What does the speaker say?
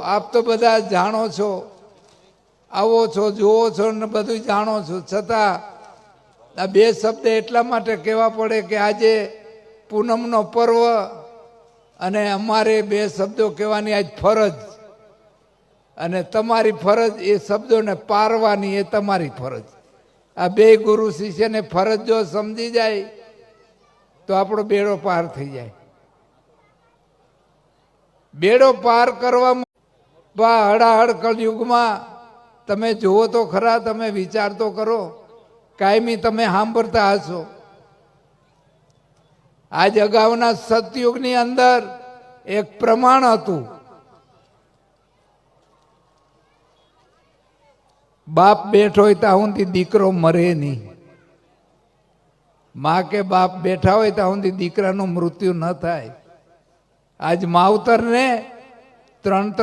આપ તો બધા જાણો છો, આવો છો, જુઓ છો ને બધું જાણો છો, છતાં આ બે શબ્દ એટલા માટે કહેવા પડે કે આજે પૂનમનો પર્વ અને અમારે બે શબ્દો કહેવાની આજ ફરજ, અને તમારી ફરજ એ શબ્દોને પારવાની, એ તમારી ફરજ. આ બે ગુરુ શિષ્યને ફરજ જો સમજી જાય તો આપણો બેડો પાર થઈ જાય. બેડો પાર કરવામાં હડાહડ કળયુગમાં તમે જુઓ તો ખરા, તમે વિચાર તો કરો, કાયમી તમે સાંભળતા હશો. આજ અગાઉના સતયુગની અંદર એક પ્રમાણ હતું, બાપ બેઠો હોય ત્યાં સુધી દીકરો મરે નહીં. માં કે બાપ બેઠા હોય ત્યાં સુધી દીકરાનું મૃત્યુ ન થાય. આજ માવતરને 3